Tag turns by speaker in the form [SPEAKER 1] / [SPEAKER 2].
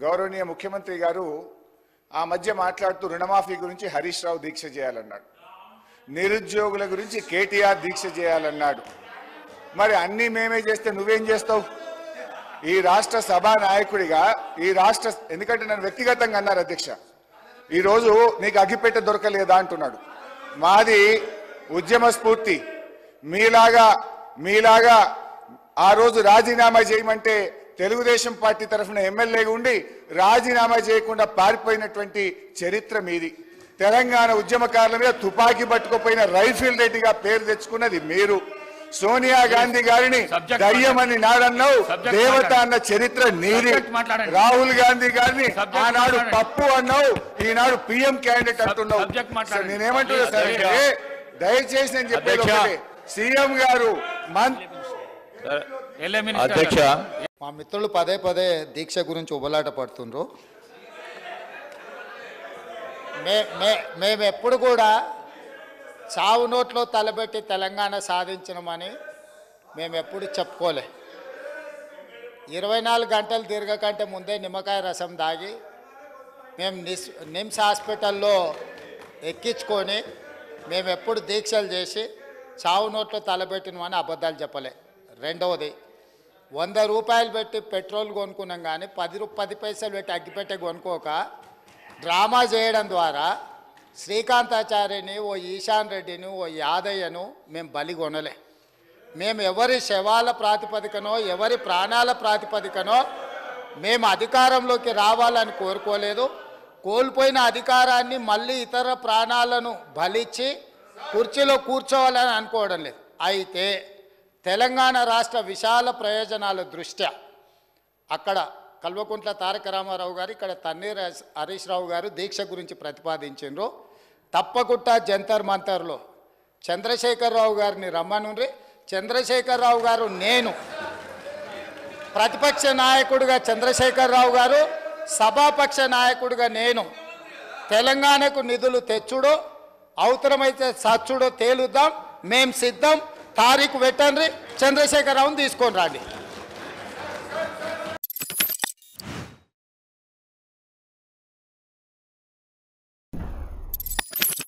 [SPEAKER 1] గౌరవనీయ ముఖ్యమంత్రి గారు ఆ మధ్య మాట్లాడుతూ రుణమాఫీ గురించి హరీష్ రావు దీక్ష చేయాలన్నాడు, నిరుద్యోగుల గురించి కేటీఆర్ దీక్ష చేయాలన్నాడు. మరి అన్నీ మేమే చేస్తే నువ్వేం చేస్తావు? ఈ రాష్ట్ర సభా నాయకుడిగా ఎందుకంటే నన్ను వ్యక్తిగతంగా అన్నారు అధ్యక్ష, ఈరోజు నీకు అగ్గిపెట్టె దొరకలేదా అంటున్నాడు. మాది ఉద్యమ స్ఫూర్తి. మీలాగా ఆ రోజు రాజీనామా చేయమంటే తెలుగుదేశం పార్టీ తరఫున ఎమ్మెల్యేగా ఉండి రాజీనామా చేయకుండా పారిపోయినటువంటి చరిత్ర మీది. తెలంగాణ ఉద్యమకారుల మీద తుపాకీ పట్టుకుపోయిన రైఫిల్ రెడ్డిగా పేరు తెచ్చుకున్నది మీరు. సోనియా గాంధీ గారిని దయ్యమని నాడన్నావు, దేవత అన్న చరిత్ర నీది. రాహుల్ గాంధీ గారిని ఆనాడు పప్పు అన్నావు, ఈనాడు పిఎం క్యాండిడేట్ అంటున్నావు. నేనేమంటున్నా సార్ అంటే, దయచేసి నేను చెప్పేది ఒకటే, సీఎం గారు
[SPEAKER 2] అధ్యక్ష
[SPEAKER 3] మా మిత్రులు పదే పదే దీక్ష గురించి ఉబలాట పడుతుండ్రు. మేము ఎప్పుడు కూడా చావు నోట్లో తలబెట్టి తెలంగాణ సాధించినమని మేము ఎప్పుడు చెప్పుకోలే. 24 గంటలు తిరగకంటే ముందే నిమ్మకాయ రసం దాగి మేము నిమ్స్ హాస్పిటల్లో ఎక్కించుకొని మేము ఎప్పుడు దీక్షలు చేసి చావు నోట్లో తలబెట్టినమని అబద్ధాలు చెప్పలే. రెండవది, 100 రూపాయలు పెట్టి పెట్రోల్ కొనుక్కున్నాం కానీ 10 పైసలు పెట్టి అగ్గిపెట్టే కొనుక్కోక డ్రామా చేయడం ద్వారా శ్రీకాంతాచార్యని, ఓ ఈశాన్ రెడ్డిని, ఓ యాదయ్యను మేము బలి కొనలే. మేము ఎవరి శవాల ప్రాతిపదికనో ఎవరి ప్రాణాల ప్రాతిపదికనో మేము అధికారంలోకి రావాలని కోరుకోలేదు. కోల్పోయిన అధికారాన్ని మళ్ళీ ఇతర ప్రాణాలను బలిచ్చి కుర్చీలో కూర్చోవాలని అనుకోవడం లేదు. అయితే తెలంగాణ రాష్ట్ర విశాల ప్రయోజనాల దృష్ట్యా అక్కడ కల్వకుంట్ల తారక రామారావు గారు, ఇక్కడ తన్నీర్ హరీష్ రావు గారు దీక్ష గురించి ప్రతిపాదించారు. తప్పకుండా జంతర్ మంతర్లో చంద్రశేఖరరావు గారిని రమ్మనుండ్రి. చంద్రశేఖరరావు గారు, నేను ప్రతిపక్ష నాయకుడిగా చంద్రశేఖరరావు గారు, సభాపక్ష నాయకుడిగా నేను తెలంగాణకు నిధులు తెచ్చుడో అవసరమైతే సచ్చుడో తేలుద్దాం. మేం సిద్ధం. తారీఖు పెట్టండి, చంద్రశేఖరరావుని తీసుకొని రండి.